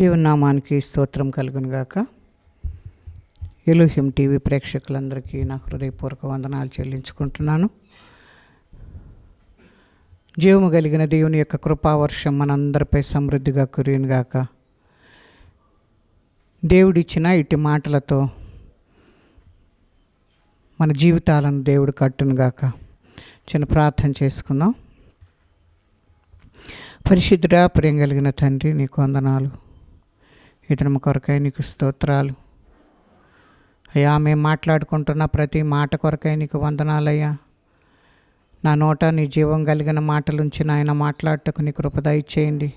దేవుని నామానికి స్తోత్రం కలుగునుగాక. ఎలోహిం టీవీ ప్రేక్షకులందరికీ నా హృదయపూర్వక వందనాలు చెల్లించుకుంటున్నాను. జీవము కలిగిన దేవుని యొక్క కృపావర్షం మనందరిపై సమృద్ధిగా కురియునుగాక. దేవుడిచ్చిన ఇట్టి మాటలతో మన జీవితాలను దేవుడు కట్టునుగాక. చిన్న ప్రార్థన చేసుకుందాం. పరిశుద్ధుడా, ప్రేమ కలిగిన తండ్రి, నీకు వందనాలు. ఇతను కొరకై నీకు స్తోత్రాలు అయ్యా. మేము మాట్లాడుకుంటున్న ప్రతి మాట కొరకై నీకు వందనాలయ్యా. నా నోట నీ జీవం కలిగిన మాటలుంచి నాయన మాట్లాడటకు నీ కృప దయచేయండి.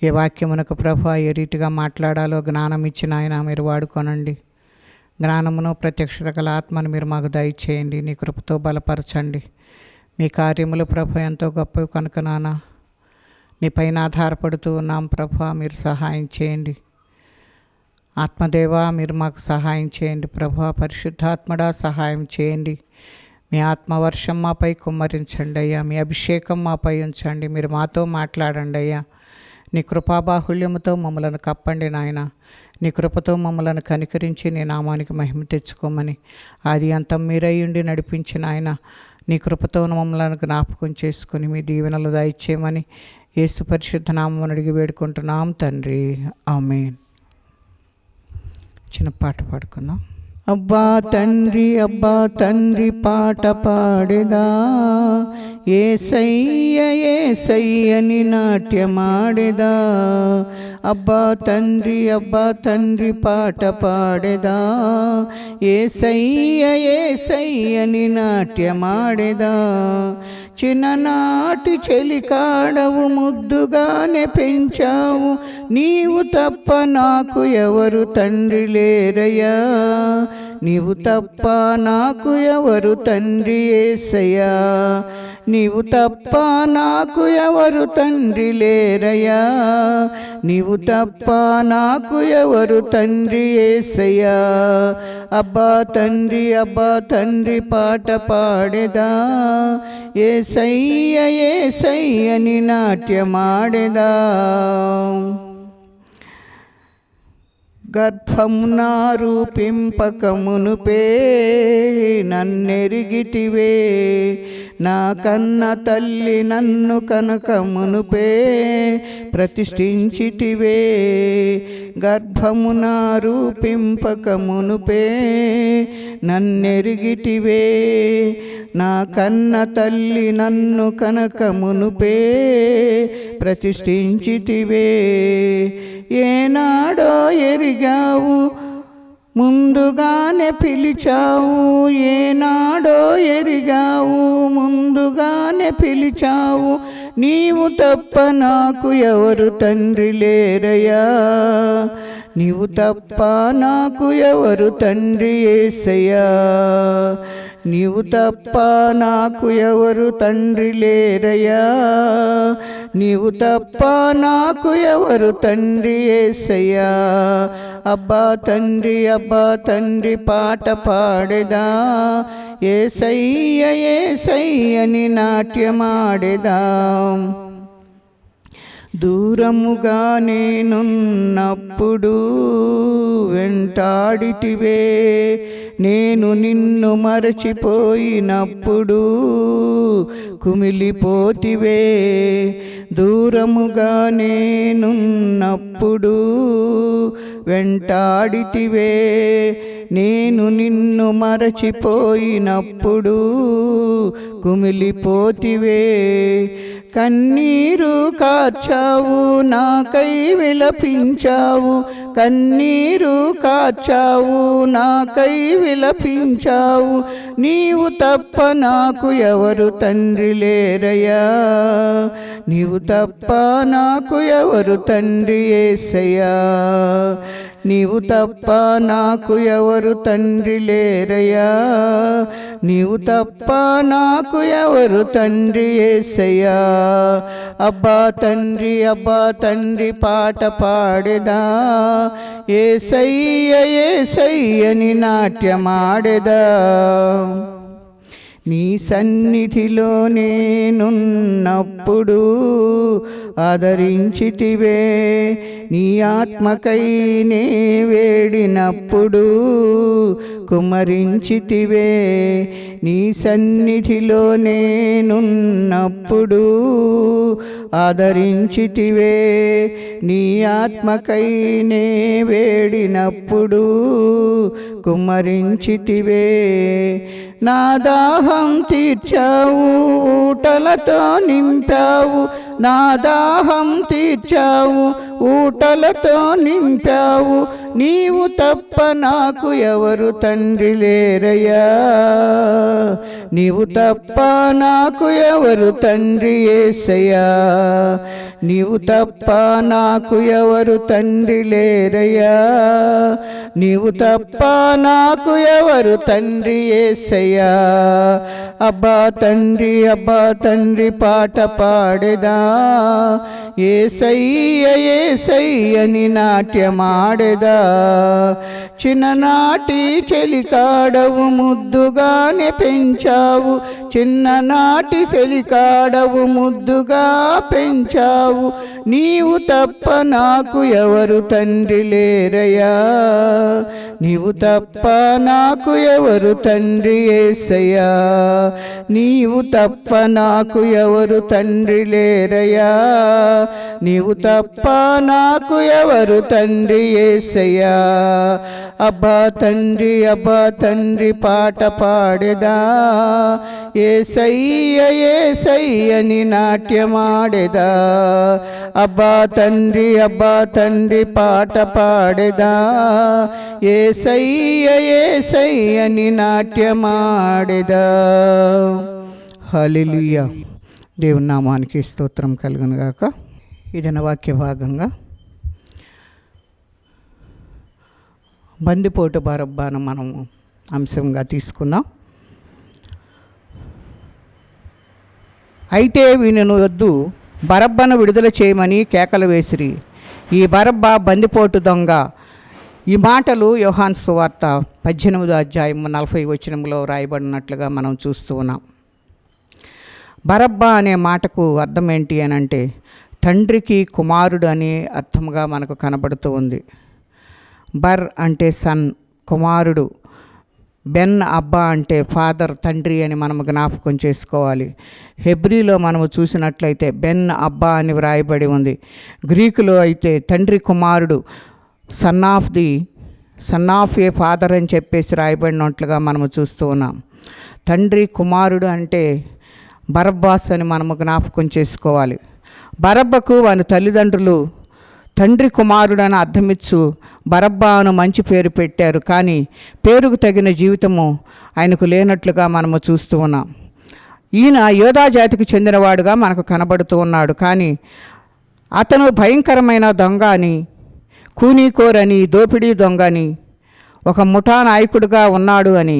ఏ వాక్యమునకు ప్రభువా ఏ రీతిగా మాట్లాడాలో జ్ఞానం ఇచ్చిన ఆయన మీరు వాడుకోనండి. జ్ఞానమును ప్రత్యక్షత గల ఆత్మను మీరు మాకు దయచేయండి. నీ కృపతో బలపరచండి. మీ కార్యములు ప్రభు ఎంతో గొప్పవి కనుక నాన్న నీ పైన ఆధారపడుతూ ఉన్నాం ప్రభువా, మీరు సహాయం చేయండి. ఆత్మదేవా, మీరు మాకు సహాయం చేయండి ప్రభువా. పరిశుద్ధాత్మడా, సహాయం చేయండి. మీ ఆత్మవర్షం మాపై కుమ్మరించండి అయ్యా. మీ అభిషేకం మాపై ఉంచండి. మీరు మాతో మాట్లాడండి అయ్యా. నీ కృపాబాహుళ్యముతో మమ్మలను కప్పండి నాయన. నీ కృపతో మమ్మలను కనికరించి నీ నామానికి మహిమ తెచ్చుకోమని ఆది అంతం మీరయ్యుండి నడిపించిన ఆయన నీ కృపతో మమ్మలను జ్ఞాపకం చేసుకొని మీ దీవెనలు దయచేయమని యేసు పరిశుద్ధ నామమును అడిగి వేడుకుంటున్నాం తండ్రి, ఆమేన్. చిన్న పాట పాడుకుందాం. అబ్బా తండ్రి, అబ్బా తండ్రి పాట పాడేదా, యేసయ్య యేసయ్యని నాట్యమాడేదా. అబ్బా తండ్రి, అబ్బా తండ్రి పాట పాడేదా, యేసయ్య యేసయ్యని నాట్యమాడేదా. చిన్ననాటి చెలికాడవు, ముద్దుగానే పెంచావు, నీవు తప్ప నాకు ఎవరు తండ్రి లేరయ్యా. నీవు తప్ప నాకు ఎవరు తండ్రి యేసయ్యా. నీవు తప్ప నాకు ఎవరు తండ్రి లేరయ్యా. నీవు తప్ప నాకు ఎవరు తండ్రి యేసయ్యా. అబ్బా తండ్రి, అబ్బా తండ్రి పాట పాడేదా, యేసయ్య యేసయ్యని నాట్యమాడేదా. గర్భమునా రూపింపకమునుపే నన్నెరిగితివే, నా కన్న తల్లి నన్ను కనకమునుపే ప్రతిష్ఠించితివే. గర్భమునా రూపింపకమునుపే నన్నెరిగితివే, నా కన్న తల్లి నన్ను కనకమునుపే ప్రతిష్ఠించితివే. ఏనాడో ఎరిగావు, ముందుగానే పిలిచావు. ఏనాడో ఎరిగావు, ముందుగానే పిలిచావు, నీవు తప్ప నాకు ఎవరు తండ్రి లేరయ్యా. నీవు తప్ప నాకు ఎవరు తండ్రి యేసయ్యా. నీవు తప్ప నాకు ఎవరు తండ్రి లేరయ్యా. నీవు తప్ప నాకు ఎవరు తండ్రి యేసయ్యా. అబ్బా తండ్రి, అబ్బా తండ్రి పాట పాడేదా, యేసయ్య యేసయ్యని నాట్యమాడేదా. దూరముగా నేనున్నప్పుడు వెంటాడితివే, నేను నిన్ను మరచిపోయినప్పుడు కుమిలిపోతివే. దూరముగా నేనున్నప్పుడు వెంటాడితివే, నేను నిన్ను మరచిపోయినప్పుడు కుమిలిపోతివే. కన్నీరు కార్చావు, నాకై విలపించావు. కన్నీరు కార్చావు, నాకై విలపించావు, నీవు తప్ప నాకు ఎవరు తండ్రి లేరయ్యా. నీవు తప్ప నాకు ఎవరు తండ్రి యేసయ్యా. నీవు తప్ప నాకు ఎవరు తండ్రి లేరయ్యా. నీవు తప్ప నాకు ఎవరు తండ్రి యేసయ్యా. అబ్బా తండ్రి, అబ్బా తండ్రి పాట పాడేదా, యేసయ్య యేసయ్యని నాట్యమాడేదా. నీ సన్నిధిలో నేనున్నప్పుడు ఆదరించితివే, నీ ఆత్మకై నే వేడినప్పుడు కుమ్మరించితివే. నీ సన్నిధిలో నేనున్నప్పుడు ఆదరించితివే, నీ ఆత్మకై నే వేడినప్పుడు కుమ్మరించితివే. నా దాహం తీర్చావు, ఊటలతో నింపావు. నా దాహం తీర్చావు, ఊటలతో నింపావు. నీవు తప్ప నాకు ఎవరు తండ్రి లేరయ్యా, నీవు తప్ప నాకు ఎవరు తండ్రి యేసయ్యా. నీవు తప్ప నాకు ఎవరు తండ్రి లేరయ్యా, నీవు తప్ప నాకు ఎవరు తండ్రి యేసయ్యా. అబ్బా తండ్రి, అబ్బా తండ్రి పాట పాడేదా, యేసయ్య యేసయ్యని నాట్యమాడేదా. చిన్ననాటి చెలికాడవు ముద్దుగానే పెంచావు, చిన్ననాటి చెలికాడవు ముద్దుగా పెంచావు. నీవు తప్ప నాకు ఎవరు తండ్రి లేరయ్యా, నీవు తప్ప నాకు ఎవరు తండ్రి యేసయ్యా. నీవు తప్ప నాకు ఎవరు తండ్రి లేరయ్యా, నీవు తప్ప నాకు ఎవరు తండ్రి యేసయ్యా. అబ్బా తండ్రి, అబ్బా తండ్రి పాట పాడేదా, యేసయ్య యేసయ్యని నాట్యమాడేదా. అబ్బా తండ్రి, అబ్బా తండ్రి పాట పాడేదా, యేసయ్య యేసయ్యని నాట్యమాడేదా. హల్లెలూయా. దేవుని నామానికి స్తోత్రం కలుగును గాక. ఇదన వాక్య భాగంగా బందిపోటు బరబ్బాను మనము అంశంగా తీసుకున్నాం. అయితే వీనిని వద్దు, బరబ్బను విడుదల చేయమని కేకలు వేసిరి. ఈ బరబ్బా బందిపోటు దొంగ. ఈ మాటలు యోహాను సువార్త 18వ అధ్యాయం 40వ వచనంలో రాయబడినట్లుగా మనం చూస్తూ ఉన్నాం. బరబ్బా అనే మాటకు అర్థం ఏంటి అని అంటే తండ్రికి కుమారుడు అని అర్థంగా మనకు కనబడుతూ ఉంది. బర్ అంటే సన్, కుమారుడు. బెన్ అబ్బా అంటే ఫాదర్, తండ్రి అని మనము జ్ఞాపకం చేసుకోవాలి. హెబ్రీలో మనము చూసినట్లయితే బెన్ అబ్బా అని వ్రాయబడి ఉంది. గ్రీకులో అయితే తండ్రి కుమారుడు, సన్ ఆఫ్ ఏ ఫాదర్ అని చెప్పేసి రాయబడినట్లుగా మనము చూస్తూ ఉన్నాం. తండ్రి కుమారుడు అంటే బరబ్బాస్ అని మనము జ్ఞాపకం చేసుకోవాలి. బరబ్బకు వాని తల్లిదండ్రులు తండ్రి కుమారుడు అని అర్థమిచ్చు బరబ్బాను మంచి పేరు పెట్టారు. కానీ పేరుకు తగిన జీవితము ఆయనకు లేనట్లుగా మనము చూస్తూ ఉన్నాం. ఈయన యోధా జాతికి చెందినవాడుగా మనకు కనబడుతూ ఉన్నాడు. కానీ అతను భయంకరమైన దొంగ అని, కూనీకోరని, దోపిడీ దొంగ అని, ఒక ముఠా నాయకుడిగా ఉన్నాడు అని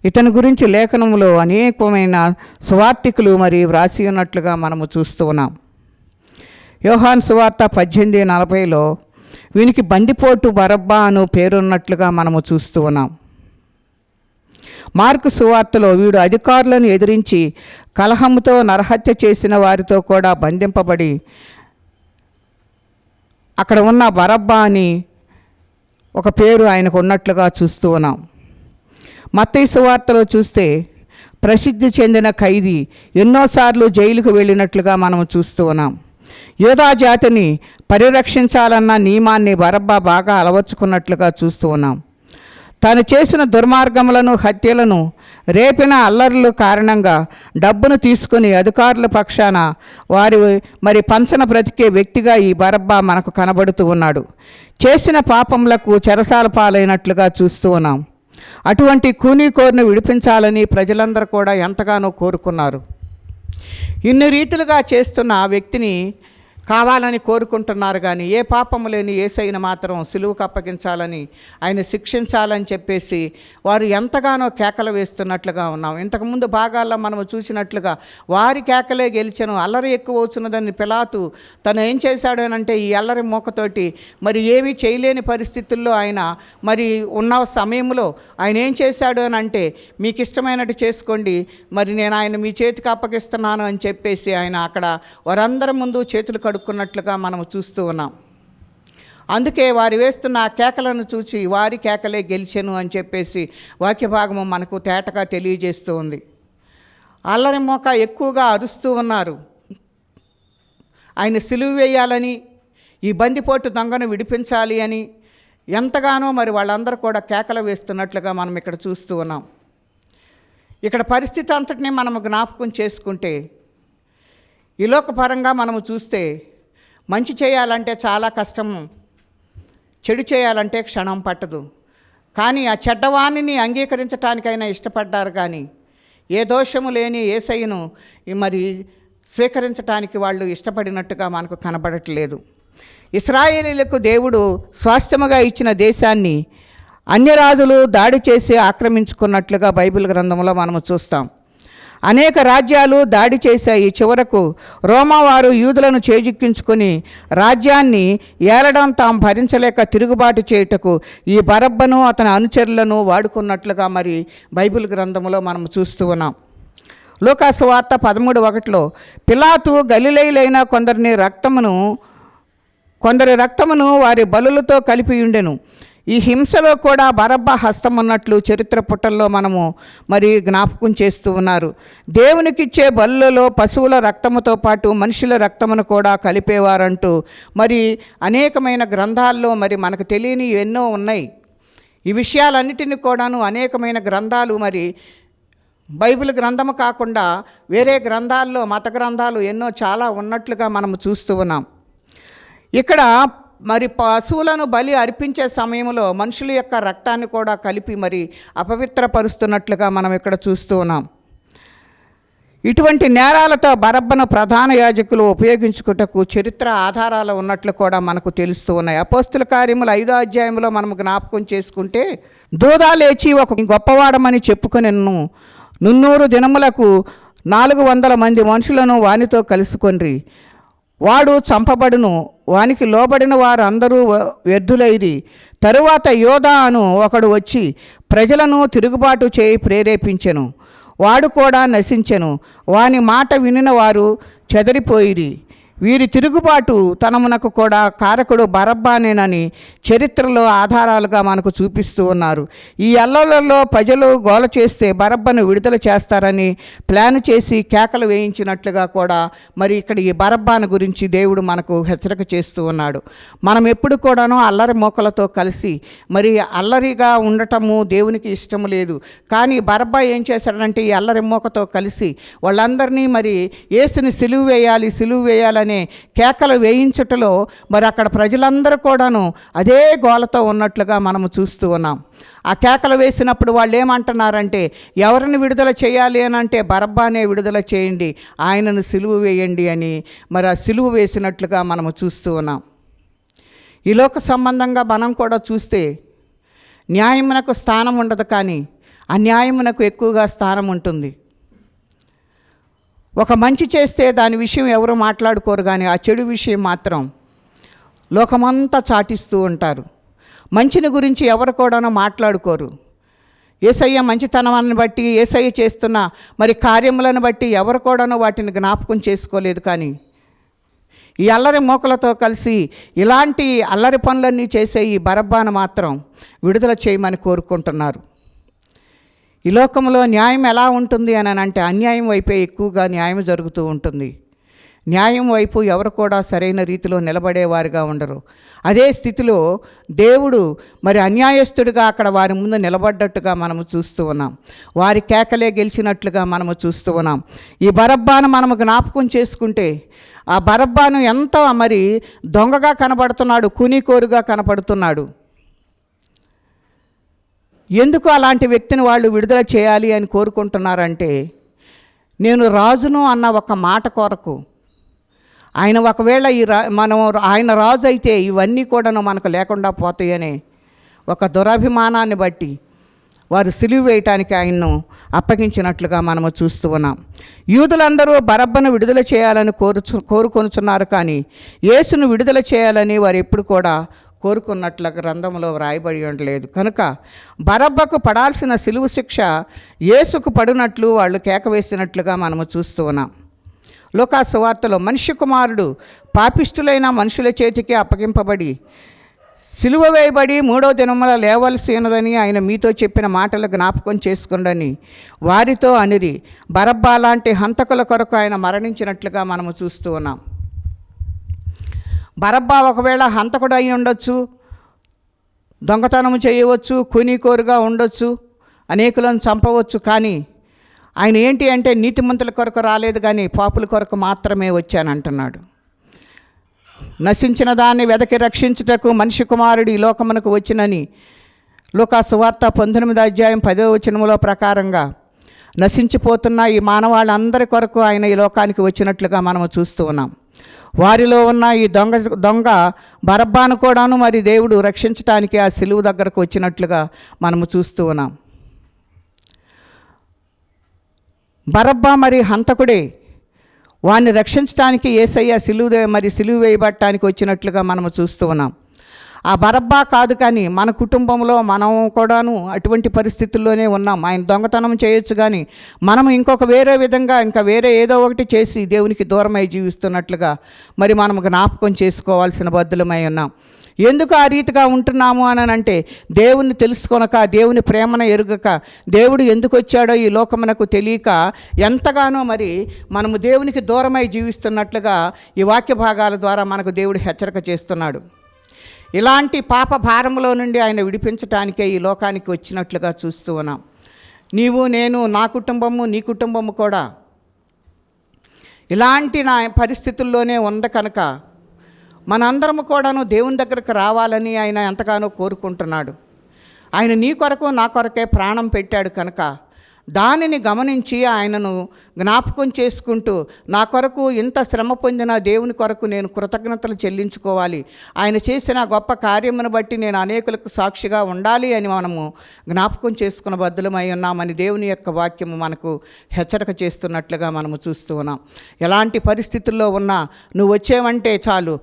ఇతని గురించి లేఖనంలో అనేకమైన సువార్తికులు మరి వ్రాసి ఉన్నట్లుగా మనము చూస్తూ ఉన్నాం. యోహాను సువార్త 18:40లో వీనికి బందిపోటు బరబ్బా అను పేరున్నట్లుగా మనము చూస్తూ ఉన్నాం. మార్కు సువార్తలో వీడు అధికారులను ఎదిరించి కలహంతో నరహత్య చేసిన వారితో కూడా బంధింపబడి అక్కడ ఉన్న బరబ్బా అని ఒక పేరు ఆయనకు ఉన్నట్లుగా చూస్తూ ఉన్నాం. మత్తయి సువార్తలో చూస్తే ప్రసిద్ధి చెందిన ఖైదీ ఎన్నోసార్లు జైలుకు వెళ్ళినట్లుగా మనము చూస్తూ ఉన్నాం. యోధా జాతిని పరిరక్షించాలన్న నియమాన్ని బరబ్బా బాగా అలవర్చుకున్నట్లుగా చూస్తూ ఉన్నాం. తాను చేసిన దుర్మార్గములను, హత్యలను, రేపిన అల్లర్ల కారణంగా డబ్బును తీసుకుని అధికారుల పక్షాన వారి మరి పంచన బ్రతికే వ్యక్తిగా ఈ బరబ్బా మనకు కనబడుతూ ఉన్నాడు. చేసిన పాపములకు చెరసాల పాలైనట్లుగా చూస్తూ ఉన్నాం. అటువంటి కూనీకోరును విడిపించాలని ప్రజలందరూ కూడా ఎంతగానో కోరుకున్నారు. ఇన్ని రీతులుగా చేస్తున్న ఆ వ్యక్తిని కావాలని కోరుకుంటున్నారు. కానీ ఏ పాపము లేని యేసయ్యను మాత్రం సిలువకు అప్పగించాలని, ఆయన శిక్షించాలని చెప్పేసి వారు ఎంతగానో కేకలు వేస్తున్నట్లుగా ఉన్నాం. ఇంతకుముందు భాగాల్లో మనము చూసినట్లుగా వారి కేకలే గెలిచెను, అల్లరి ఎక్కువ అవుతున్నదని పిలాతు తను ఏం చేశాడు అంటే ఈ అల్లరి మూకతోటి మరి ఏమీ చేయలేని పరిస్థితుల్లో ఆయన మరి ఉన్న సమయంలో ఆయన ఏం చేశాడు అని అంటే, మీకు ఇష్టమైనట్టు చేసుకోండి, మరి నేను ఆయన మీ చేతికి అప్పగిస్తున్నాను అని చెప్పేసి ఆయన అక్కడ వారందరి ముందు చేతులు కడుక్కున్నట్లుగా మనం చూస్తూ ఉన్నాం. అందుకే వారు వేస్తున్న ఆ కేకలను చూసి వారి కేకలే గెలిచెను అని చెప్పేసి వాక్య భాగము మనకు తేటగా తెలియజేస్తూ ఉంది. అల్లరి మోక ఎక్కువగా అరుస్తూ ఉన్నారు. ఆయన సిలువ వేయాలని, ఈ బందిపోటు దొంగను విడిపించాలి అని ఎంతగానో మరి వాళ్ళందరూ కూడా కేకలు వేస్తున్నట్లుగా మనం ఇక్కడ చూస్తూ ఉన్నాం. ఇక్కడ పరిస్థితి అంతటినీ మనము జ్ఞాపకం చేసుకుంటే, ఈ లోకపరంగా మనము చూస్తే మంచి చేయాలంటే చాలా కష్టము, చెడు చేయాలంటే క్షణం పట్టదు. కానీ ఆ చెడ్డవాణిని అంగీకరించడానికైనా ఇష్టపడ్డారు. కానీ ఏ దోషము లేని యేసయ్యను మరి స్వీకరించడానికి వాళ్ళు ఇష్టపడినట్టుగా మనకు కనబడట్లేదు. ఇశ్రాయేలీయులకు దేవుడు స్వాస్థ్యముగా ఇచ్చిన దేశాన్ని అన్యరాజులు దాడి చేసి ఆక్రమించుకున్నట్లుగా బైబిల్ గ్రంథంలో మనము చూస్తాం. అనేక రాజ్యాలు దాడి చేశాయి. చివరకు రోమావారు యూదులను చేజిక్కించుకొని రాజ్యాన్ని ఏలడం తాము భరించలేక తిరుగుబాటు చేయుటకు ఈ బరబ్బను అతని అనుచరులను వాడుకున్నట్లుగా మరి బైబిల్ గ్రంథంలో మనం చూస్తూ ఉన్నాం. లూకాసు వార్త 13:1 పిలాతు గలిలయులైన కొందరి రక్తమును వారి బలులతో కలిపి ఉండెను. ఈ హింసలో కూడా బరబ్బ హస్తం ఉన్నట్లు చరిత్ర పుటల్లో మనము మరి జ్ఞాపకం చేస్తూ ఉన్నారు. దేవునికిచ్చే బలులలో పశువుల రక్తముతో పాటు మనుషుల రక్తమును కూడా కలిపేవారంటూ మరి అనేకమైన గ్రంథాల్లో మరి మనకు తెలియని ఎన్నో ఉన్నాయి. ఈ విషయాలన్నిటిని కూడాను అనేకమైన గ్రంథాలు మరి బైబిల్ గ్రంథము కాకుండా వేరే గ్రంథాల్లో మత గ్రంథాలు ఎన్నో చాలా ఉన్నట్లుగా మనము చూస్తూ ఉన్నాం. ఇక్కడ మరి పశువులను బలి అర్పించే సమయంలో మనుషుల యొక్క రక్తాన్ని కూడా కలిపి మరి అపవిత్రపరుస్తున్నట్లుగా మనం ఇక్కడ చూస్తూ ఉన్నాం. ఇటువంటి నేరాలతో బరబ్బను ప్రధాన యాజకులు ఉపయోగించుటకు చరిత్ర ఆధారాలు ఉన్నట్లు కూడా మనకు తెలుస్తూ ఉన్నాయి. అపోస్తుల కార్యములు 5వ అధ్యాయంలో మనం జ్ఞాపకం చేసుకుంటే, దూదా లేచి ఒక గొప్పవాడమని చెప్పుకొనెను, 300 దినములకు 400 మంది మనుషులను వానితో కలుసుకొనిరి, వాడు చంపబడును, వానికి లోబడిన వారు అందరూ వ్యర్థులైరి. తరువాత యోధా అను ఒకడు వచ్చి ప్రజలను తిరుగుబాటు చేయి ప్రేరేపించెను, వాడు కూడా నశించెను. వాని మాట వినిన వారు చెదరిపోయిరి. వీరి తిరుగుబాటు తనమునకు కూడా కారకుడు బరబ్బానేనని చరిత్రలో ఆధారాలుగా మనకు చూపిస్తూ ఉన్నారు. ఈ అల్లలలో ప్రజలు గోల చేస్తే బరబ్బను విడుదల చేస్తారని ప్లాన్ చేసి కేకలు వేయించినట్లుగా కూడా మరి ఇక్కడ ఈ బరబ్బాను గురించి దేవుడు మనకు హెచ్చరిక చేస్తూ ఉన్నాడు. మనం ఎప్పుడు కూడాను అల్లరి మోకలతో కలిసి మరి అల్లరిగా ఉండటము దేవునికి ఇష్టము లేదు. కానీ బరబ్బా ఏం చేశాడంటే ఈ అల్లరి మోకతో కలిసి వాళ్ళందరినీ మరి యేసుని సిలువ వేయాలని కేకలు వేయించటలో మరి అక్కడ ప్రజలందరూ కూడాను అదే గోలతో ఉన్నట్లుగా మనము చూస్తూ ఉన్నాం. ఆ కేకలు వేసినప్పుడు వాళ్ళు ఏమంటున్నారంటే, ఎవరిని విడుదల చేయాలి అని అంటే బరబ్బానే విడుదల చేయండి, ఆయనను సిలువ వేయండి అని మరి ఆ సిలువ వేసినట్లుగా మనము చూస్తూ ఉన్నాం. ఈ లోక సంబంధంగా మనం కూడా చూస్తే న్యాయమునకు స్థానం ఉండదు, కానీ అన్యాయమునకు ఎక్కువగా స్థానం ఉంటుంది. ఒక మంచి చేస్తే దాని విషయం ఎవరు మాట్లాడుకోరు, కానీ ఆ చెడు విషయం మాత్రం లోకమంతా చాటిస్తూ ఉంటారు. మంచిని గురించి ఎవరు కూడాను మాట్లాడుకోరు. యేసయ్య మంచితనాన్ని బట్టి, యేసయ్య చేస్తున్న మరి కార్యములను బట్టి ఎవరు కూడాను వాటిని జ్ఞాపకం చేసుకోలేదు. కానీ ఈ అల్లరి మోకలతో కలిసి ఇలాంటి అల్లరి పనులన్నీ చేసే ఈ బరబ్బాను మాత్రం విడుదల చేయమని కోరుకుంటున్నారు. ఈ లోకంలో న్యాయం ఎలా ఉంటుంది అని అంటే అన్యాయం వైపే ఎక్కువగా న్యాయం జరుగుతూ ఉంటుంది. న్యాయం వైపు ఎవరు కూడా సరైన రీతిలో నిలబడేవారుగా ఉండరు. అదే స్థితిలో దేవుడు మరి అన్యాయస్తుడిగా అక్కడ వారి ముందు నిలబడ్డట్టుగా మనము చూస్తూ ఉన్నాం. వారి కేకలే గెలిచినట్లుగా మనము చూస్తూ ఉన్నాం. ఈ బరబ్బాను మనము జ్ఞాపకం చేసుకుంటే, ఆ బరబ్బాను ఎంత మరి దొంగగా కనబడుతున్నాడు, కూనీకోరుగా కనపడుతున్నాడు. ఎందుకు అలాంటి వ్యక్తిని వాళ్ళు విడుదల చేయాలి అని కోరుకుంటున్నారంటే, నేను రాజును అన్న ఒక మాట కొరకు ఆయన ఒకవేళ మనం ఆయన రాజు అయితే ఇవన్నీ కూడా మనకు లేకుండా పోతాయని ఒక దురభిమానాన్ని బట్టి వారు సిలువ వేయటానికి ఆయన్ను అప్పగించినట్లుగా మనము చూస్తూ ఉన్నాం. యూదులందరూ బరబ్బను విడుదల చేయాలని కోరుకొనుచున్నారు, కానీ యేసును విడుదల చేయాలని వారు ఎప్పుడు కూడా కోరుకున్నట్లుగా గ్రంథంలో వ్రాయబడి ఉండలేదు. కనుక బరబ్బకు పడాల్సిన సిలువ శిక్ష యేసుకు పడినట్లు వాళ్ళు కేకవేసినట్లుగా మనము చూస్తూ ఉన్నాం. లూకా సువార్తలో మనిషి కుమారుడు పాపిష్టులైన మనుషుల చేతికి అప్పగింపబడి సిలువ వేయబడి 3వ దినమున లేవలసినదని ఆయన మీతో చెప్పిన మాటలు జ్ఞాపకం చేసుకుండని వారితో అనిరి. బరబ్బా లాంటి హంతకుల కొరకు ఆయన మరణించినట్లుగా మనము చూస్తూ ఉన్నాం. బరబ్బా ఒకవేళ హంతకుడు అయి ఉండొచ్చు, దొంగతనం చేయవచ్చు, కూనీకోరుగా ఉండొచ్చు, అనేకులను చంపవచ్చు, కానీ ఆయన ఏంటి అంటే నీతిమంతుల కొరకు రాలేదు కానీ పాపుల కొరకు మాత్రమే వచ్చానంటున్నాడు. నశించిన దాన్ని వెదకి రక్షించుటకు మనిషి కుమారుడు ఈ లోకమునకు వచ్చినని లూకా సువార్త 19వ అధ్యాయం 10వ వచనములో ప్రకారంగా నశించిపోతున్న ఈ మానవాళ్ళందరి కొరకు ఆయన ఈ లోకానికి వచ్చినట్లుగా మనము చూస్తూ ఉన్నాం. వారిలో ఉన్న ఈ దొంగ బరబ్బాను కూడాను మరి దేవుడు రక్షించటానికి ఆ సిలువ దగ్గరకు వచ్చినట్లుగా మనము చూస్తూ ఉన్నాం. బరబ్బా మరి హంతకుడే, వాడిని రక్షించడానికి యేసయ్య సిలువ వేయబడటానికి వచ్చినట్లుగా మనము చూస్తూ ఉన్నాం. ఆ బరబ్బా కాదు, కానీ మన కుటుంబంలో మనం కూడాను అటువంటి పరిస్థితుల్లోనే ఉన్నాం. ఆయన దొంగతనం చేయొచ్చు, కానీ మనం ఇంకొక వేరే విధంగా ఇంకా వేరే ఏదో ఒకటి చేసి దేవునికి దూరమై జీవిస్తున్నట్లుగా మరి మనం జ్ఞాపకం చేసుకోవాల్సిన బద్దులమై ఉన్నాం. ఎందుకు ఆ రీతిగా ఉంటున్నాము అని అంటే దేవుని తెలుసుకొనక, దేవుని ప్రేమను ఎరుగక, దేవుడు ఎందుకు వచ్చాడో ఈ లోకమునకు తెలియక ఎంతగానో మరి మనము దేవునికి దూరమై జీవిస్తున్నట్లుగా ఈ వాక్య భాగాల ద్వారా మనకు దేవుడు హెచ్చరిక చేస్తున్నాడు. ఇలాంటి పాప భారంలో నుండి ఆయన విడిపించటానికే ఈ లోకానికి వచ్చినట్లుగా చూస్తూ ఉన్నాం. నీవు, నేను, నా కుటుంబము, నీ కుటుంబము కూడా ఇలాంటి నా పరిస్థితుల్లోనే ఉంది కనుక మనందరము కూడాను దేవుని దగ్గరకు రావాలని ఆయన ఎంతగానో కోరుకుంటున్నాడు. ఆయన నీ కొరకు నా కొరకే ప్రాణం పెట్టాడు కనుక దానిని గమనించి ఆయనను జ్ఞాపకం చేసుకుంటూ నా కొరకు ఇంత శ్రమ పొందిన దేవుని కొరకు నేను కృతజ్ఞతలు చెల్లించుకోవాలి, ఆయన చేసిన గొప్ప కార్యమును బట్టి నేను అనేకులకు సాక్షిగా ఉండాలి అని మనము జ్ఞాపకం చేసుకున్న బద్దులమై ఉన్నామని దేవుని యొక్క వాక్యము మనకు హెచ్చరిక చేస్తున్నట్లుగా మనము చూస్తూ ఉన్నాం. ఎలాంటి పరిస్థితుల్లో ఉన్నా నువ్వు వచ్చేవంటే చాలు,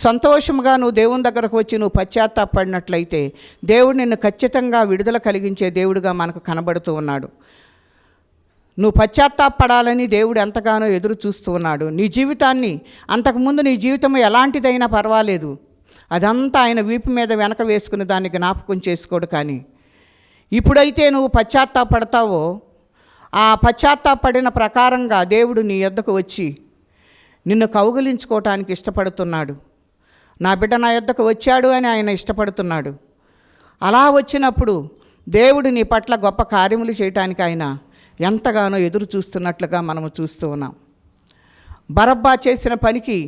సంతోషముగా నువ్వు దేవుని దగ్గరకు వచ్చి నువ్వు పశ్చాత్తాపడినట్లయితే దేవుడు నిన్ను ఖచ్చితంగా విడుదల కలిగించే దేవుడుగా మనకు కనబడుతూ ఉన్నాడు. నువ్వు పశ్చాత్తాపడాలని దేవుడు ఎంతగానో ఎదురు చూస్తూ ఉన్నాడు. నీ జీవితాన్ని, అంతకుముందు నీ జీవితం ఎలాంటిదైనా పర్వాలేదు, అదంతా ఆయన వీపు మీద వెనక వేసుకుని దాన్ని జ్ఞాపకం చేసుకోడు. కానీ ఇప్పుడైతే నువ్వు పశ్చాత్తాపడతావో ఆ పశ్చాత్తాపడిన ప్రకారంగా దేవుడు నీ యొద్దకు వచ్చి నిన్ను కౌగిలించుకోవటానికి ఇష్టపడుతున్నాడు. నా బిడ్డ నా యొద్దకు వచ్చాడు అని ఆయన ఇష్టపడుతున్నాడు. అలా వచ్చినప్పుడు దేవుడు నీ పట్ల గొప్ప కార్యములు చేయటానికి ఆయన ఎంతగానో ఎదురు చూస్తున్నట్లుగా మనము చూస్తూ ఉన్నాం. బరబ్బా చేసిన పనికి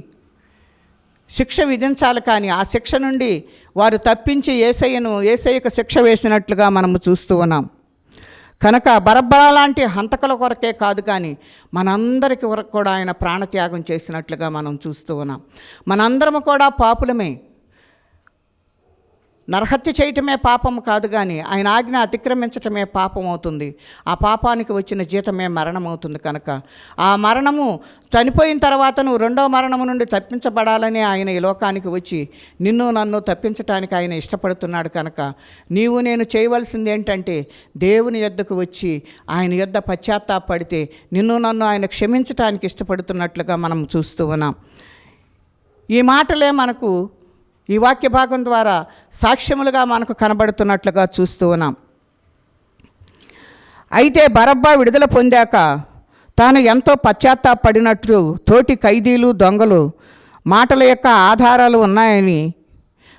శిక్ష విధించాలి, కానీ ఆ శిక్ష నుండి వారు తప్పించి యేసయ్యకు శిక్ష వేసినట్లుగా మనము చూస్తూ ఉన్నాం. కనుక బరబ్బా లాంటి హంతకుల కొరకే కాదు, కానీ మనందరికి వరకు కూడా ఆయన ప్రాణత్యాగం చేసినట్లుగా మనం చూస్తూ ఉన్నాం. మనందరము కూడా పాపులమే. నరహత్య చేయటమే పాపము కాదు, కానీ ఆయన ఆజ్ఞ అతిక్రమించటమే పాపం అవుతుంది. ఆ పాపానికి వచ్చిన జీతమే మరణం అవుతుంది. కనుక ఆ మరణము చనిపోయిన తర్వాత నువ్వు రెండో మరణము నుండి తప్పించబడాలని ఆయన ఈ లోకానికి వచ్చి నిన్ను నన్ను తప్పించటానికి ఆయన ఇష్టపడుతున్నాడు. కనుక నీవు నేను చేయవలసింది ఏంటంటే దేవుని యొద్దకు వచ్చి ఆయన యొద్ద పశ్చాత్తాపడితే నిన్ను నన్ను ఆయన క్షమించటానికి ఇష్టపడుతున్నట్లుగా మనం చూస్తూ ఉన్నాం. ఈ మాటలే మనకు ఈ వాక్య భాగం ద్వారా సాక్ష్యములుగా మనకు కనబడుతున్నట్లుగా చూస్తూ ఉన్నాం. అయితే బరబ్బా విడుదల పొందాక తాను ఎంతో పశ్చాత్తాపడినట్లు తోటి ఖైదీలు, దొంగలు మాటల యొక్క ఆధారాలు ఉన్నాయని,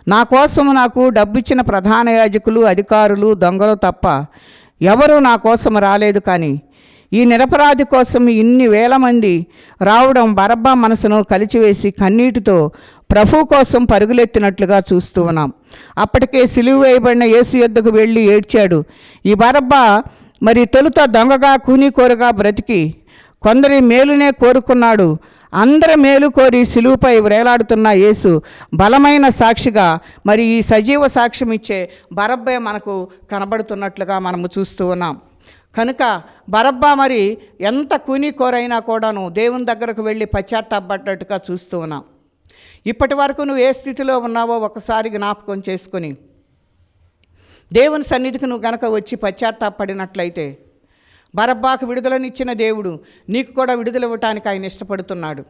నా కోసం నాకు డబ్బిచ్చిన ప్రధాన యాజకులు, అధికారులు, దొంగలు తప్ప ఎవరూ నా కోసం రాలేదు, కానీ ఈ నిరపరాధి కోసం ఇన్ని వేల మంది రావడం బరబ్బా మనసును కలిచివేసి కన్నీటితో ప్రభు కోసం పరుగులెత్తినట్లుగా చూస్తూ ఉన్నాం. అప్పటికే సిలువ వేయబడిన యేసు యొద్దకు వెళ్ళి ఏడ్చాడు. ఈ బరబ్బా మరి తొలుత దొంగగా కూనీకోరుగా బ్రతికి కొందరి మేలునే కోరుకున్నాడు. అందరి మేలు కోరి సిలువుపై వేలాడుతున్న యేసు బలమైన సాక్షిగా మరి ఈ సజీవ సాక్ష్యం ఇచ్చే బరబ్బే మనకు కనబడుతున్నట్లుగా మనము చూస్తూ ఉన్నాం. కనుక బరబ్బా మరి ఎంత కూనికోరైనా కూడాను దేవుని దగ్గరకు వెళ్ళి పశ్చాత్తాపడ్డట్టుగా చూస్తూ ఉన్నాం. ఇప్పటి వరకు నువ్వు ఏ స్థితిలో ఉన్నావో ఒకసారి జ్ఞాపకం చేసుకొని దేవుని సన్నిధికి నువ్వు గనక వచ్చి పశ్చాత్తాపడినట్లయితే బరబ్బాకు విడుదలనిచ్చిన దేవుడు నీకు కూడా విడుదల ఇవ్వటానికి ఆయన ఇష్టపడుతున్నాడు.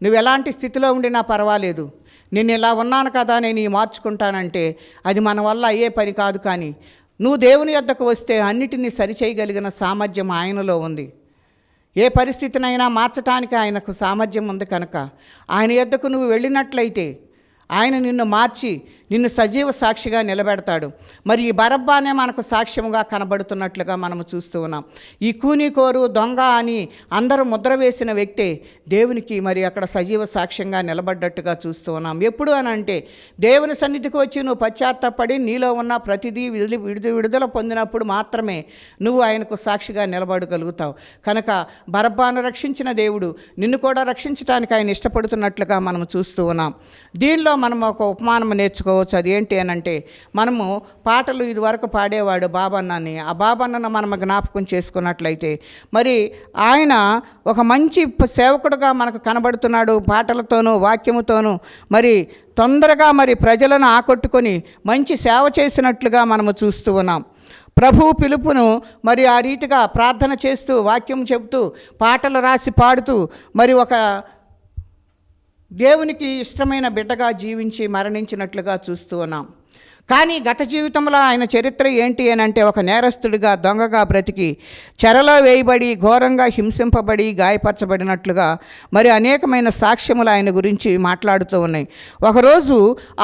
నువ్వు ఎలాంటి స్థితిలో ఉండినా పర్వాలేదు, నేను ఇలా ఉన్నాను కదా నేను మార్చుకుంటానంటే అది మన వల్ల అయ్యే పని కాదు. కానీ నువ్వు దేవుని యొద్దకు వస్తే అన్నిటినీ సరిచేయగలిగిన సామర్థ్యం ఆయనలో ఉంది. ఏ పరిస్థితినైనా మార్చడానికి ఆయనకు సామర్థ్యం ఉంది. కనుక ఆయన యొద్దకు నువ్వు వెళ్ళినట్లయితే ఆయన నిన్ను మార్చి నిన్ను సజీవ సాక్షిగా నిలబెడతాడు. మరి ఈ బరబ్బానే మనకు సాక్ష్యముగా కనబడుతున్నట్లుగా మనము చూస్తూ ఉన్నాం. ఈ కూనికోరు దొంగ అని అందరూ ముద్ర వేసిన వ్యక్తే దేవునికి మరి అక్కడ సజీవ సాక్ష్యంగా నిలబడ్డట్టుగా చూస్తూ ఉన్నాం. ఎప్పుడు అని అంటే దేవుని సన్నిధికి వచ్చి నువ్వు పశ్చాత్తాపడి నీలో ఉన్న ప్రతిదీ విడుదల పొందినప్పుడు మాత్రమే నువ్వు ఆయనకు సాక్షిగా నిలబడగలుగుతావు. కనుక బరబ్బాను రక్షించిన దేవుడు నిన్ను కూడా రక్షించడానికి ఆయన ఇష్టపడుతున్నట్లుగా మనం చూస్తూ ఉన్నాం. దీనిలో మనం ఒక ఉపమానం నేర్చుకోవచ్చు. అది ఏంటి అని అంటే మనము పాటలు ఇదివరకు పాడేవాడు బాబన్నని. ఆ బాబన్నను మనం జ్ఞాపకం చేసుకున్నట్లయితే మరి ఆయన ఒక మంచి సేవకుడుగా మనకు కనబడుతున్నాడు. పాటలతోనూ వాక్యముతోనూ మరి తొందరగా మరి ప్రజలను ఆకట్టుకొని మంచి సేవ చేసినట్లుగా మనము చూస్తూ ఉన్నాం. ప్రభు పిలుపును మరి ఆ రీతిగా ప్రార్థన చేస్తూ వాక్యం చెబుతూ పాటలు రాసి పాడుతూ మరి ఒక దేవునికి ఇష్టమైన బిడ్డగా జీవించి మరణించినట్లుగా చూస్తూ ఉన్నాం. కానీ గత జీవితంలో ఆయన చరిత్ర ఏంటి అని అంటే ఒక నేరస్తుడిగా దొంగగా బ్రతికి చెరలో వేయబడి ఘోరంగా హింసింపబడి గాయపరచబడినట్లుగా మరి అనేకమైన సాక్ష్యములు ఆయన గురించి మాట్లాడుతూ ఉన్నాయి. ఒకరోజు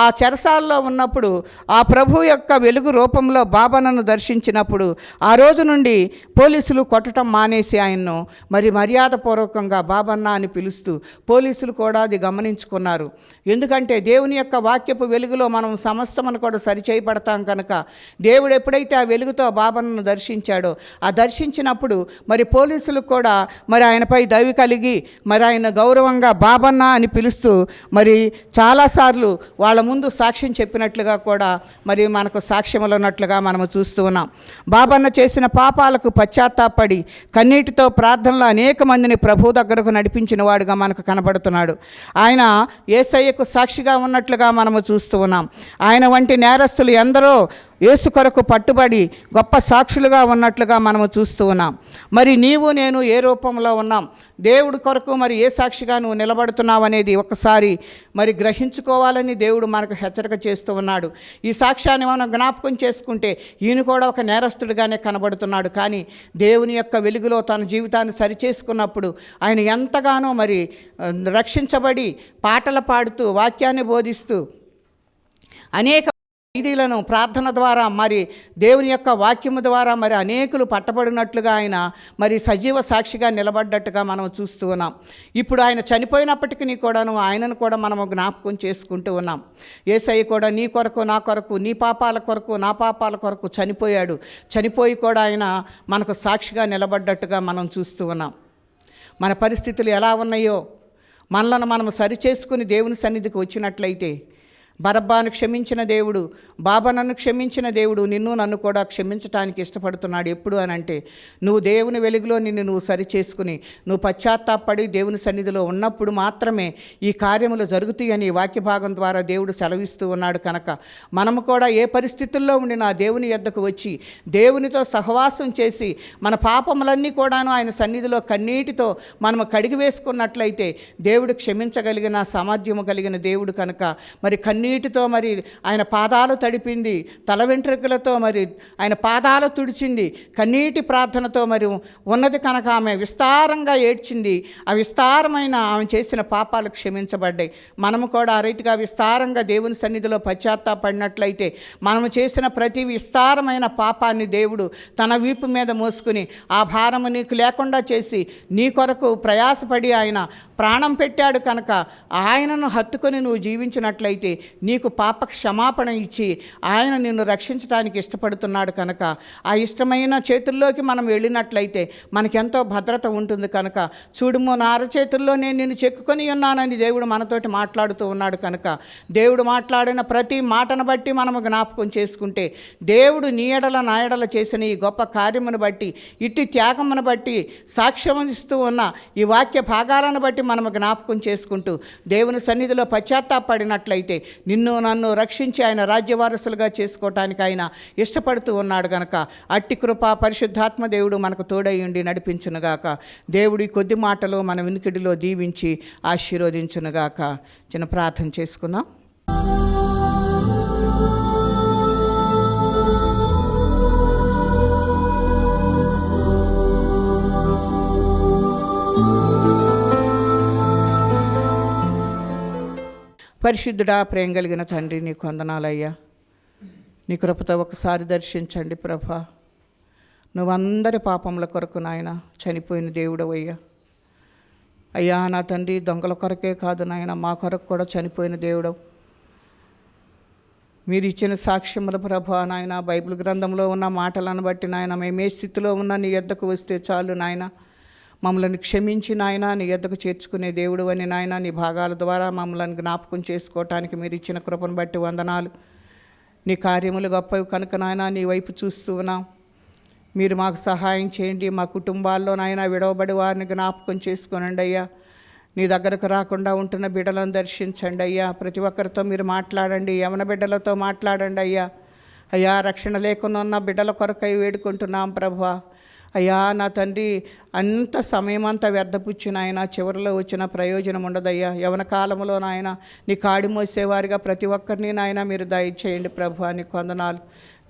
ఆ చెరసాల్లో ఉన్నప్పుడు ఆ ప్రభు యొక్క వెలుగు రూపంలో బాబన్నను దర్శించినప్పుడు ఆ రోజు నుండి పోలీసులు కొట్టడం మానేసి ఆయన్ను మరి మర్యాదపూర్వకంగా బాబన్న అని పిలుస్తూ పోలీసులు కూడా అది గమనించుకున్నారు. ఎందుకంటే దేవుని యొక్క వాక్యపు వెలుగులో మనం సమస్తమును కూడా సరిచేయబడతాం. కనుక దేవుడు ఎప్పుడైతే ఆ వెలుగుతో బాబన్నను దర్శించాడో ఆ దర్శించినప్పుడు మరి పోలీసులకు కూడా మరి ఆయనపై దయ కలిగి మరి ఆయన గౌరవంగా బాబన్న అని పిలుస్తూ మరి చాలాసార్లు వాళ్ళ ముందు సాక్ష్యం చెప్పినట్లుగా కూడా మరి మనకు సాక్ష్యములు ఉన్నట్లుగా మనము చూస్తూ ఉన్నాం. బాబన్న చేసిన పాపాలకు పశ్చాత్తాపడి కన్నీటితో ప్రార్థనలో అనేక మందిని ప్రభు దగ్గరకు నడిపించిన వాడుగా మనకు కనబడుతున్నాడు. ఆయన యేసయ్యకు సాక్షిగా ఉన్నట్లుగా మనము చూస్తూ ఉన్నాం. ఆయన వంటి నేరస్తులు ఎందరో యేసు కొరకు పట్టుబడి గొప్ప సాక్షులుగా ఉన్నట్లుగా మనము చూస్తూ ఉన్నాం. మరి నీవు నేను ఏ రూపంలో ఉన్నాం, దేవుడి కొరకు మరి ఏ సాక్షిగా నువ్వు నిలబడుతున్నావు అనేది ఒకసారి మరి గ్రహించుకోవాలని దేవుడు మనకు హెచ్చరిక చేస్తూ ఉన్నాడు. ఈ సాక్ష్యాన్ని మనం జ్ఞాపకం చేసుకుంటే ఈయన కూడా ఒక నేరస్తుడిగానే కనబడుతున్నాడు. కానీ దేవుని యొక్క వెలుగులో తన జీవితాన్ని సరిచేసుకున్నప్పుడు ఆయన ఎంతగానో మరి రక్షించబడి పాటలు పాడుతూ వాక్యాన్ని బోధిస్తూ అనేక ఖైదీలను ప్రార్థన ద్వారా మరి దేవుని యొక్క వాక్యము ద్వారా మరి అనేకులు పట్టబడినట్లుగా ఆయన మరి సజీవ సాక్షిగా నిలబడ్డట్టుగా మనం చూస్తూ ఉన్నాం. ఇప్పుడు ఆయన చనిపోయినప్పటికీ కూడాను ఆయనను కూడా మనము జ్ఞాపకం చేసుకుంటూ ఉన్నాం. యేసయ్య కూడా నీ కొరకు నా కొరకు నీ పాపాల కొరకు నా పాపాల కొరకు చనిపోయాడు. చనిపోయి కూడా ఆయన మనకు సాక్షిగా నిలబడ్డట్టుగా మనం చూస్తూ ఉన్నాం. మన పరిస్థితులు ఎలా ఉన్నాయో మనలను మనము సరిచేసుకుని దేవుని సన్నిధికి వచ్చినట్లయితే బరబ్బాను క్షమించిన దేవుడు బాబన్నను క్షమించిన దేవుడు నిన్ను నన్ను కూడా క్షమించడానికి ఇష్టపడుతున్నాడు. ఎప్పుడు అని అంటే నువ్వు దేవుని వెలుగులో నిన్ను నువ్వు సరిచేసుకుని నువ్వు పశ్చాత్తాపడి దేవుని సన్నిధిలో ఉన్నప్పుడు మాత్రమే ఈ కార్యములు జరుగుతాయని వాక్య భాగం ద్వారా దేవుడు సెలవిస్తూ ఉన్నాడు. కనుక మనము కూడా ఏ పరిస్థితుల్లో ఉండినా దేవుని యొద్దకు వచ్చి దేవునితో సహవాసం చేసి మన పాపములన్నీ కూడాను ఆయన సన్నిధిలో కన్నీటితో మనము కడిగి వేసుకున్నట్లయితే దేవుడు క్షమించగలిగిన సామర్థ్యము కలిగిన దేవుడు. కనుక మరి కన్నీటితో మరి ఆయన పాదాలు తడిపింది, తల వెంట్రుకలతో మరి ఆయన పాదాలు తుడిచింది, కన్నీటి ప్రార్థనతో మరి ఉన్నది కనుక ఆమె విస్తారంగా ఏడ్చింది. ఆ విస్తారమైన ఆమె చేసిన పాపాలు క్షమించబడ్డాయి. మనము కూడా ఆ రీతిగా విస్తారంగా దేవుని సన్నిధిలో పశ్చాత్తాపడినట్లయితే మనము చేసిన ప్రతి విస్తారమైన పాపాన్ని దేవుడు తన వీపు మీద మోసుకుని ఆ భారము నీకు లేకుండా చేసి నీ కొరకు ప్రయాసపడి ఆయన ప్రాణం పెట్టాడు కనుక ఆయనను హత్తుకొని నువ్వు జీవించినట్లయితే నీకు పాప క్షమాపణ ఇచ్చి ఆయన నిన్ను రక్షించడానికి ఇష్టపడుతున్నాడు కనుక ఆ ఇష్టమైన చేతుల్లోకి మనం వెళ్ళినట్లయితే మనకెంతో భద్రత ఉంటుంది కనుక చూడుమో నా అరచేతుల్లో నేను నిన్ను చెక్కుకొని ఉన్నానని దేవుడు మనతోటి మాట్లాడుతూ ఉన్నాడు కనుక దేవుడు మాట్లాడిన ప్రతి మాటను బట్టి మనము జ్ఞాపకం చేసుకుంటే దేవుడు నీ ఎడల నా ఎడల చేసిన ఈ గొప్ప కార్యమును బట్టి ఇట్టి త్యాగమును బట్టి సాక్ష్యం ఇస్తూ ఉన్న ఈ వాక్య భాగాలను బట్టి మనము జ్ఞాపకం చేసుకుంటూ దేవుని సన్నిధిలో పశ్చాత్తాపడినట్లయితే నిన్ను నన్ను రక్షించి ఆయన రాజ్యవారసులుగా చేసుకోవటానికి ఆయన ఇష్టపడుతూ ఉన్నాడు గనక అట్టి కృప పరిశుద్ధాత్మ దేవుడు మనకు తోడై ఉండి నడిపించునుగాక. దేవుడి కొద్ది మాటలు మన వినికిడిలో దీవించి ఆశీర్వదించునుగాక. చిన్న ప్రార్థన చేసుకుందాం. పరిశుద్ధుడా, ప్రేమ కలిగిన తండ్రి, నీకు వందనాలయ్యా. నీ కృపతో ఒకసారి దర్శించండి ప్రభా. నువ్వందరి పాపముల కొరకు నాయన చనిపోయిన దేవుడు అయ్యా. అయ్యా నా తండ్రి, దొంగల కొరకే కాదు నాయన, మా కొరకు కూడా చనిపోయిన దేవుడు. మీరు ఇచ్చిన సాక్ష్యముల ప్రభా నాయన, బైబిల్ గ్రంథంలో ఉన్న మాటలను బట్టి నాయన మేము ఏ స్థితిలో ఉన్నా నీ యొద్దకు వస్తే చాలు నాయన, మమ్మల్ని క్షమించి నాయన నీ యొద్దకు చేర్చుకునే దేవుడు అని నాయన, నీ భాగాల ద్వారా మమ్మల్ని జ్ఞాపకం చేసుకోవటానికి మీరు ఇచ్చిన కృపను బట్టి వందనాలు. నీ కార్యములు గొప్పవి కనుక నాయన నీ వైపు చూస్తూ ఉన్నాం. మీరు మాకు సహాయం చేయండి. మా కుటుంబాల్లో నాయన విడవబడి వారిని జ్ఞాపకం చేసుకోనండి అయ్యా. నీ దగ్గరకు రాకుండా ఉంటున్న బిడ్డలను దర్శించండి అయ్యా. ప్రతి ఒక్కరితో మీరు మాట్లాడండి. యవన బిడ్డలతో మాట్లాడండి అయ్యా. అయ్యా, రక్షణ లేకుండా ఉన్న బిడ్డల కొరకై వేడుకుంటున్నాం ప్రభా. అయ్యా నా తండ్రి, అంత సమయం అంతా వ్యర్థపుచ్చి నాయన చివరిలో వచ్చిన ప్రయోజనం ఉండదయ్యా. యవన కాలంలో నాయన నీ కాడి మోసేవారిగా ప్రతి ఒక్కరిని నాయన మీరు దయచేయండి ప్రభా. నీకు వందనాలు.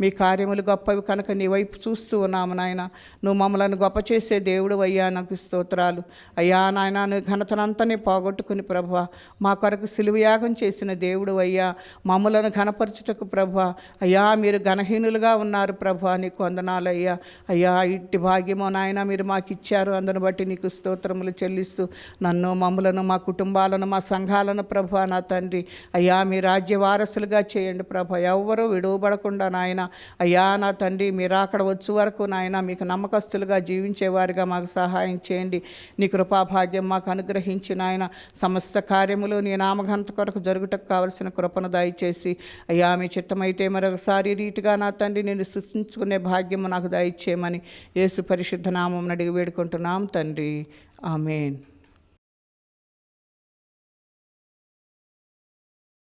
మీ కార్యములు గొప్పవి కనుక నీ వైపు చూస్తూ ఉన్నాము నాయన. నువ్వు మమ్మల్ని గొప్ప చేసే దేవుడు అయ్యా, నాకు స్తోత్రాలు అయ్యా. నాయన నీ ఘనతనంతని పోగొట్టుకుని ప్రభా మా కొరకు సిలువయాగం చేసిన దేవుడు అయ్యా. మమ్మలను ఘనపరచుటకు ప్రభా అయ్యా మీరు ఘనహీనులుగా ఉన్నారు ప్రభా. నీకు వందనాలు అయ్యా. అయ్యా, ఇట్టి భాగ్యమో నాయన మీరు మాకు ఇచ్చారు. అందును బట్టి నీకు స్తోత్రములు చెల్లిస్తూ నన్ను, మమ్మలను, మా కుటుంబాలను, మా సంఘాలను ప్రభా నా తండ్రి అయ్యా మీ రాజ్య వారసులుగా చేయండి ప్రభా. ఎవ్వరూ విడువబడకుండా నాయన అయ్యా నా తండ్రి మీరు అక్కడ వచ్చే వరకు నాయన మీకు నమ్మకస్తులుగా జీవించేవారిగా మాకు సహాయం చేయండి. నీ కృపాభాగ్యం మాకు అనుగ్రహించి నాయన సమస్త కార్యములు నీ నామఘనత కొరకు జరుగుటకు కావలసిన కృపను దయచేసి అయ్యా మీ చిత్తమైతే మరొకసారి రీతిగా నా తండ్రి నేను స్తుతించుకునే భాగ్యము నాకు దయచేయమని యేసు పరిశుద్ధ నామమున అడిగి వేడుకుంటున్నాం తండ్రి. ఆమేన్.